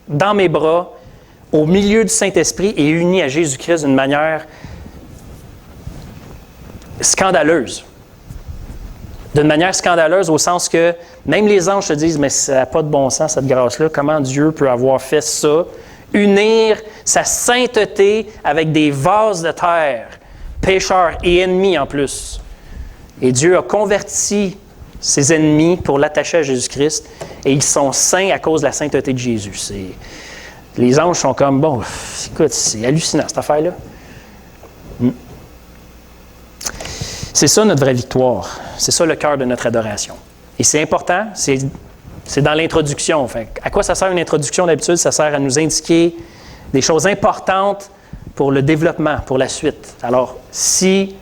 dans mes bras, au milieu du Saint-Esprit et uni à Jésus-Christ d'une manière scandaleuse. D'une manière scandaleuse au sens que même les anges se disent, mais ça n'a pas de bon sens cette grâce-là. Comment Dieu peut avoir fait ça? Unir sa sainteté avec des vases de terre, pécheurs et ennemis en plus. Et Dieu a converti ses ennemis pour l'attacher à Jésus-Christ et ils sont saints à cause de la sainteté de Jésus. Les anges sont comme, bon, écoute, c'est hallucinant cette affaire-là. C'est ça notre vraie victoire. C'est ça le cœur de notre adoration. Et c'est important, c'est dans l'introduction. Fait, à quoi ça sert une introduction d'habitude? Ça sert à nous indiquer des choses importantes pour le développement, pour la suite. Alors, si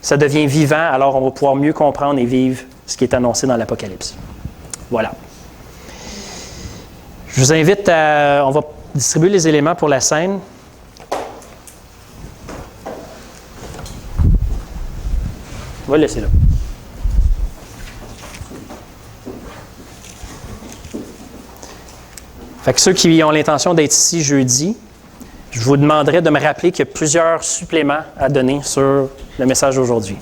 ça devient vivant, alors on va pouvoir mieux comprendre et vivre ce qui est annoncé dans l'Apocalypse. Voilà. Je vous invite à... On va distribuer les éléments pour la scène. On va le laisser là. Fait que ceux qui ont l'intention d'être ici jeudi, je vous demanderai de me rappeler qu'il y a plusieurs suppléments à donner sur le message d'aujourd'hui.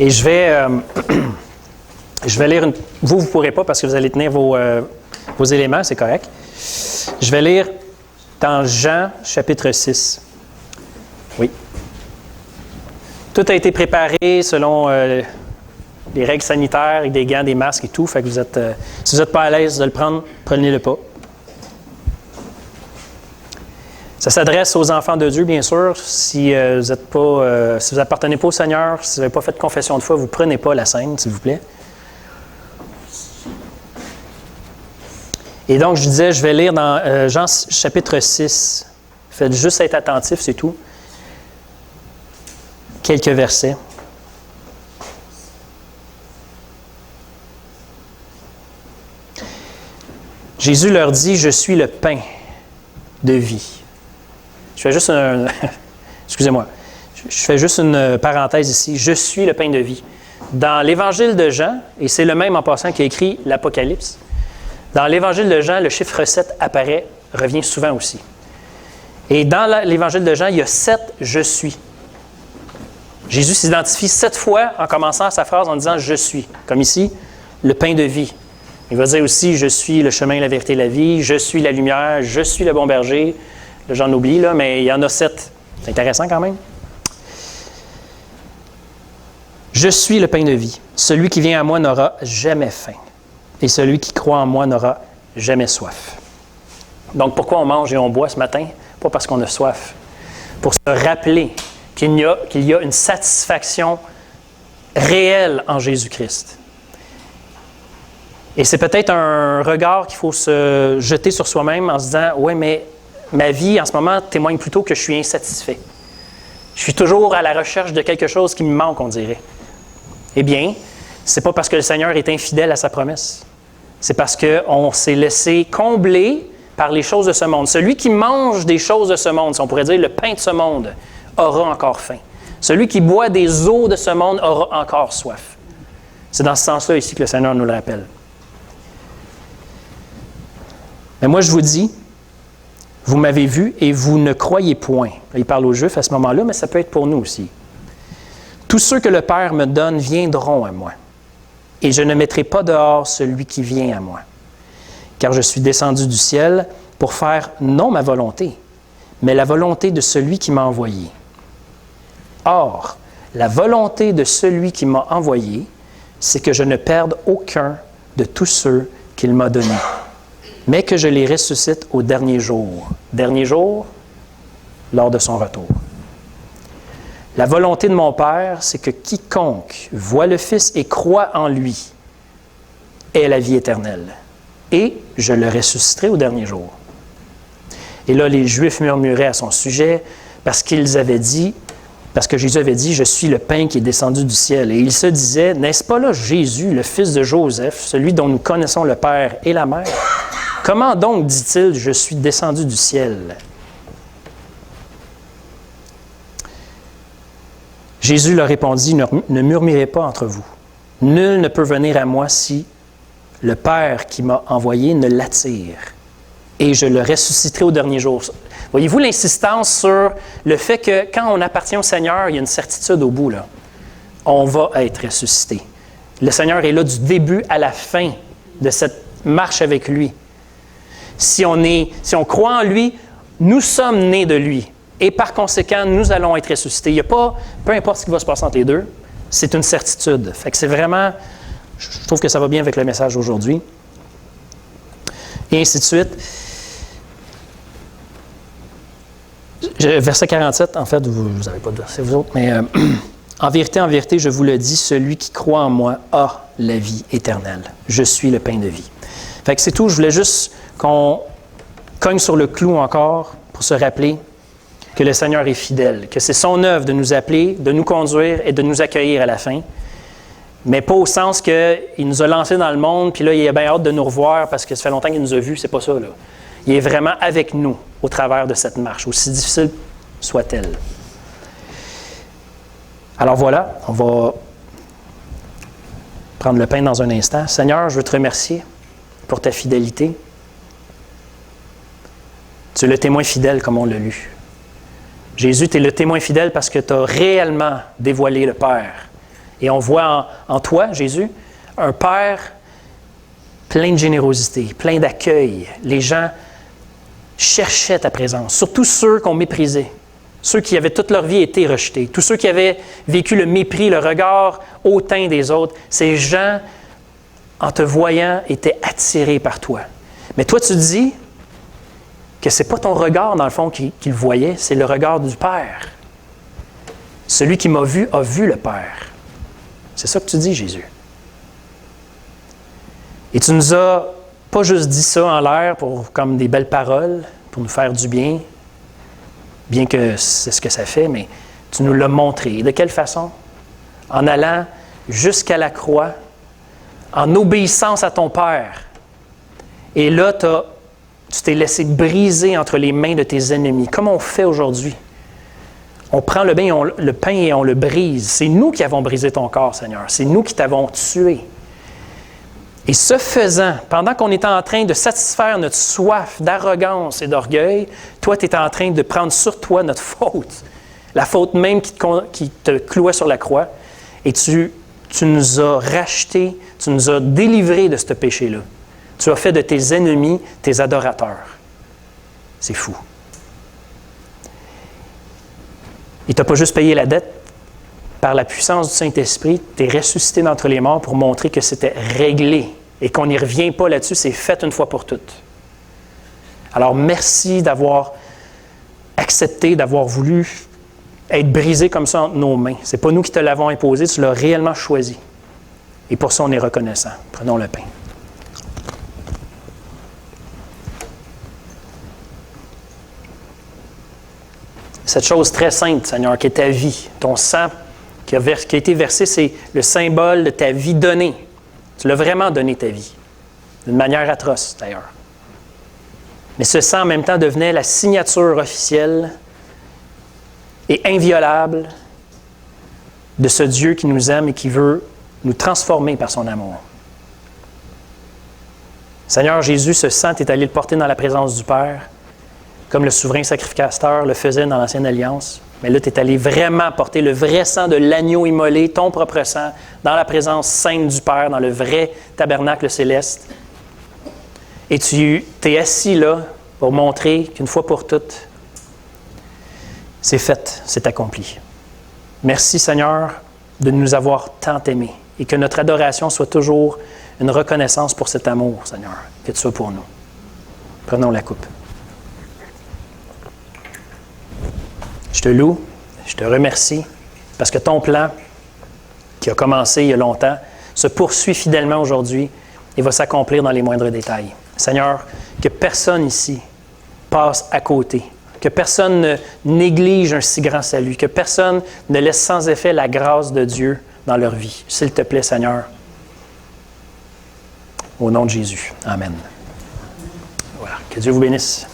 Et je vais lire une... Vous ne pourrez pas parce que vous allez tenir vos éléments, c'est correct. Je vais lire dans Jean, chapitre 6. Oui. Tout a été préparé selon les règles sanitaires, avec des gants, des masques et tout. Fait que si vous n'êtes pas à l'aise de le prendre, prenez-le pas. Ça s'adresse aux enfants de Dieu, bien sûr. Si vous n'appartenez pas au Seigneur, si vous n'avez pas fait de confession de foi, vous ne prenez pas la scène, s'il vous plaît. Et donc, je disais, je vais lire dans Jean chapitre 6. Faites juste être attentif, c'est tout. Quelques versets. Jésus leur dit, « Je suis le pain de vie. » Je fais juste excusez-moi. Je fais juste une parenthèse ici. « Je suis le pain de vie. » Dans l'Évangile de Jean, et c'est le même en passant qui a écrit l'Apocalypse, dans l'Évangile de Jean, le chiffre 7 revient souvent aussi. Et dans l'Évangile de Jean, il y a 7 « Je suis ». Jésus s'identifie 7 fois en commençant sa phrase en disant « Je suis ». Comme ici, le pain de vie. Il va dire aussi « Je suis le chemin, la vérité et la vie »,« Je suis la lumière »,« Je suis le bon berger ». Là, j'en oublie, là, mais il y en a 7. C'est intéressant quand même. « Je suis le pain de vie. Celui qui vient à moi n'aura jamais faim. Et celui qui croit en moi n'aura jamais soif. » Donc, pourquoi on mange et on boit ce matin? Pas parce qu'on a soif. Pour se rappeler qu'il y a une satisfaction réelle en Jésus-Christ. Et c'est peut-être un regard qu'il faut se jeter sur soi-même en se disant « Oui, mais ma vie en ce moment témoigne plutôt que je suis insatisfait. Je suis toujours à la recherche de quelque chose qui me manque, on dirait. » Eh bien, c'est pas parce que le Seigneur est infidèle à sa promesse. C'est parce qu'on s'est laissé combler par les choses de ce monde. Celui qui mange des choses de ce monde, si on pourrait dire le pain de ce monde, aura encore faim. Celui qui boit des eaux de ce monde aura encore soif. C'est dans ce sens-là ici que le Seigneur nous le rappelle. Mais moi, je vous dis, vous m'avez vu et vous ne croyez point. Il parle aux Juifs à ce moment-là, mais ça peut être pour nous aussi. Tous ceux que le Père me donne viendront à moi. Et je ne mettrai pas dehors celui qui vient à moi. Car je suis descendu du ciel pour faire non ma volonté, mais la volonté de celui qui m'a envoyé. Or, la volonté de celui qui m'a envoyé, c'est que je ne perde aucun de tous ceux qu'il m'a donnés, mais que je les ressuscite au dernier jour. Dernier jour, lors de son retour. La volonté de mon Père, c'est que quiconque voit le Fils et croit en lui ait la vie éternelle. Et je le ressusciterai au dernier jour. Et là, les Juifs murmuraient à son sujet parce que Jésus avait dit, « Je suis le pain qui est descendu du ciel. » Et ils se disaient, « N'est-ce pas là Jésus, le fils de Joseph, celui dont nous connaissons le Père et la Mère? Comment donc dit-il, je suis descendu du ciel? » Jésus leur répondit, « Ne murmurez pas entre vous. Nul ne peut venir à moi si le Père qui m'a envoyé ne l'attire. Et je le ressusciterai au dernier jour. » Voyez-vous l'insistance sur le fait que quand on appartient au Seigneur, il y a une certitude au bout, là. On va être ressuscité. Le Seigneur est là du début à la fin de cette marche avec lui. Si on croit en lui, nous sommes nés de lui. Et par conséquent, nous allons être ressuscités. Il n'y a pas, peu importe ce qui va se passer entre les deux, c'est une certitude. Fait que c'est vraiment, je trouve que ça va bien avec le message d'aujourd'hui. Et ainsi de suite. Verset 47, en fait, vous n'avez pas de verset, vous autres, mais en vérité, je vous le dis, celui qui croit en moi a la vie éternelle. Je suis le pain de vie. Fait que c'est tout. Je voulais juste qu'on cogne sur le clou encore pour se rappeler que le Seigneur est fidèle, que c'est son œuvre de nous appeler, de nous conduire et de nous accueillir à la fin. Mais pas au sens qu'il nous a lancés dans le monde, puis là, il a bien hâte de nous revoir parce que ça fait longtemps qu'il nous a vus. C'est pas ça, là. Il est vraiment avec nous au travers de cette marche, aussi difficile soit-elle. Alors voilà, on va prendre le pain dans un instant. Seigneur, je veux te remercier pour ta fidélité. Tu es le témoin fidèle comme on l'a lu. Jésus, tu es le témoin fidèle parce que tu as réellement dévoilé le Père Et on voit en toi, Jésus, un Père plein de générosité, plein d'accueil. Les gens cherchaient ta présence, surtout ceux qu'on méprisait, ceux qui avaient toute leur vie été rejetés, tous ceux qui avaient vécu le mépris, le regard hautain des autres. Ces gens, en te voyant, étaient attirés par toi. Mais toi, tu dis que ce n'est pas ton regard, dans le fond, qu'il voyait, c'est le regard du Père. Celui qui m'a vu a vu le Père. C'est ça que tu dis, Jésus. Et tu nous as pas juste dit ça en l'air comme des belles paroles, pour nous faire du bien, bien que c'est ce que ça fait, mais tu nous l'as montré. Et de quelle façon? En allant jusqu'à la croix, en obéissance à ton Père. Et là, tu t'es laissé briser entre les mains de tes ennemis, comme on fait aujourd'hui. On prend le pain et on le brise. C'est nous qui avons brisé ton corps, Seigneur. C'est nous qui t'avons tué. Et ce faisant, pendant qu'on était en train de satisfaire notre soif d'arrogance et d'orgueil, toi, tu étais en train de prendre sur toi notre faute, la faute même qui te clouait sur la croix. Et tu nous as rachetés, tu nous as délivrés de ce péché-là. Tu as fait de tes ennemis tes adorateurs. C'est fou. Et tu n'as pas juste payé la dette. Par la puissance du Saint-Esprit, tu es ressuscité d'entre les morts pour montrer que c'était réglé et qu'on n'y revient pas là-dessus, c'est fait une fois pour toutes. Alors, merci d'avoir accepté, d'avoir voulu être brisé comme ça entre nos mains. Ce n'est pas nous qui te l'avons imposé, tu l'as réellement choisi. Et pour ça, on est reconnaissant. Prenons le pain. Cette chose très sainte, Seigneur, qui est ta vie, ton sang qui a été versé, c'est le symbole de ta vie donnée. Tu l'as vraiment donné, ta vie. D'une manière atroce, d'ailleurs. Mais ce sang, en même temps, devenait la signature officielle et inviolable de ce Dieu qui nous aime et qui veut nous transformer par son amour. Seigneur Jésus, ce sang, tu es allé le porter dans la présence du Père, comme le souverain sacrificateur le faisait dans l'Ancienne Alliance. Mais là, tu es allé vraiment porter le vrai sang de l'agneau immolé, ton propre sang, dans la présence sainte du Père, dans le vrai tabernacle céleste. Et tu t'es assis là pour montrer qu'une fois pour toutes, c'est fait, c'est accompli. Merci, Seigneur, de nous avoir tant aimés et que notre adoration soit toujours une reconnaissance pour cet amour, Seigneur, que tu sois pour nous. Prenons la coupe. Je te loue, je te remercie, parce que ton plan, qui a commencé il y a longtemps, se poursuit fidèlement aujourd'hui et va s'accomplir dans les moindres détails. Seigneur, que personne ici passe à côté, que personne ne néglige un si grand salut, que personne ne laisse sans effet la grâce de Dieu dans leur vie. S'il te plaît, Seigneur, au nom de Jésus. Amen. Voilà. Que Dieu vous bénisse.